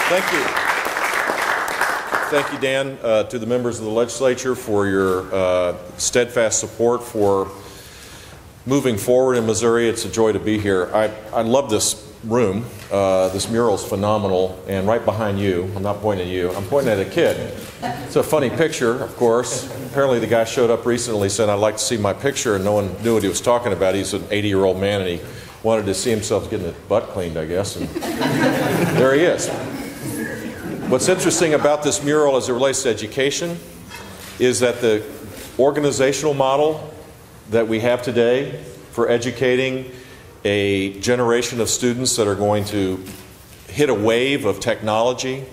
Thank you. Thank you, Dan, to the members of the legislature for your steadfast support for moving forward in Missouri. It's a joy to be here. I love this room. This mural is phenomenal. And right behind you, I'm not pointing at you, I'm pointing at a kid. It's a funny picture, of course. Apparently the guy showed up recently, said, I'd like to see my picture, and no one knew what he was talking about. He's an 80-year-old man, and he wanted to see himself getting his butt cleaned, I guess. And there he is. What's interesting about this mural as it relates to education is that the organizational model that we have today for educating a generation of students that are going to hit a wave of technology,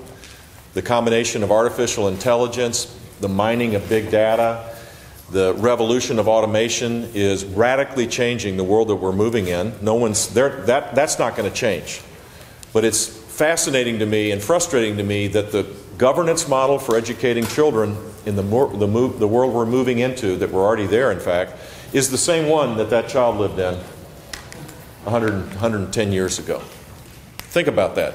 the combination of artificial intelligence, the mining of big data, the revolution of automation is radically changing the world that we're moving in. No one's there. That's not going to change. But it's fascinating to me and frustrating to me that the governance model for educating children in the world we're moving into, that we're already there in fact, is the same one that that child lived in 110 years ago. Think about that.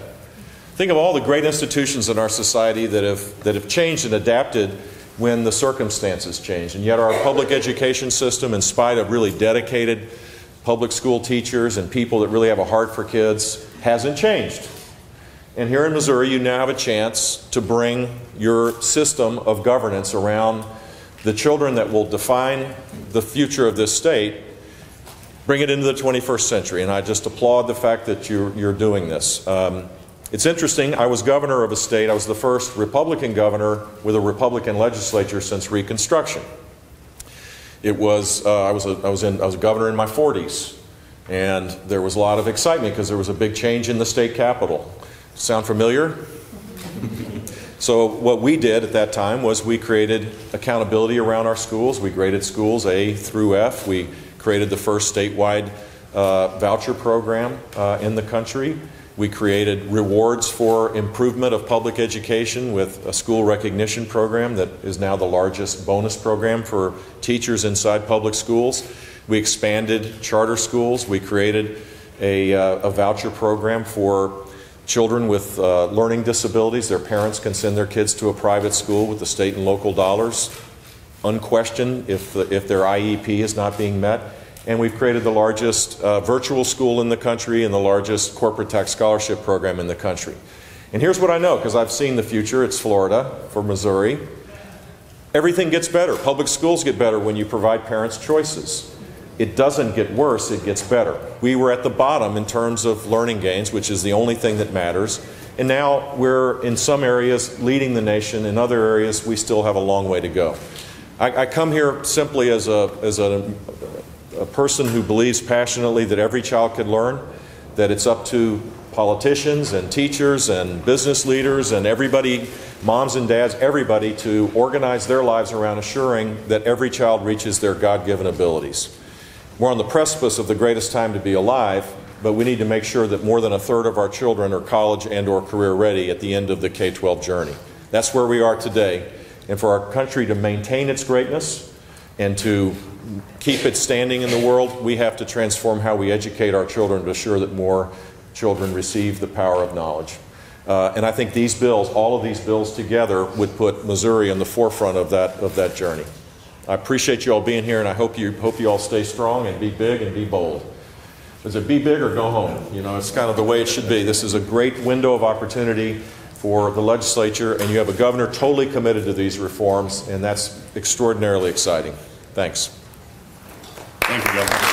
Think of all the great institutions in our society that have changed and adapted when the circumstances changed. And yet our public education system, in spite of really dedicated public school teachers and people that really have a heart for kids, hasn't changed. And here in Missouri, you now have a chance to bring your system of governance around the children that will define the future of this state, bring it into the 21st century. And I just applaud the fact that you're doing this. It's interesting, I was governor of a state, I was the first Republican governor with a Republican legislature since Reconstruction. It was, I was a governor in my 40s, and there was a lot of excitement because there was a big change in the state capitol. Sound familiar? So what we did at that time was we created accountability around our schools. We graded schools A through F. We created the first statewide voucher program in the country. We created rewards for improvement of public education with a school recognition program that is now the largest bonus program for teachers inside public schools. We expanded charter schools. We created a voucher program for children with learning disabilities. Their parents can send their kids to a private school with the state and local dollars, unquestioned if their IEP is not being met. And we've created the largest virtual school in the country and the largest corporate tax scholarship program in the country. And here's what I know, because I've seen the future. It's Florida for Missouri. Everything gets better. Public schools get better when you provide parents choices. It doesn't get worse, it gets better. We were at the bottom in terms of learning gains, which is the only thing that matters. And now we're, in some areas, leading the nation. In other areas, we still have a long way to go. I come here simply as a person who believes passionately that every child could learn, that it's up to politicians and teachers and business leaders and everybody, moms and dads, everybody, to organize their lives around assuring that every child reaches their God-given abilities. We're on the precipice of the greatest time to be alive, but we need to make sure that more than a third of our children are college and or career ready at the end of the K-12 journey. That's where we are today. And for our country to maintain its greatness and to keep it standing in the world, we have to transform how we educate our children to assure that more children receive the power of knowledge. And I think these bills, all of these bills together, would put Missouri in the forefront of that journey. I appreciate you all being here, and I hope you all stay strong and be big and be bold. Is it be big or go home? You know, it's kind of the way it should be. This is a great window of opportunity for the legislature, and you have a governor totally committed to these reforms, and that's extraordinarily exciting. Thanks. Thank you, Governor.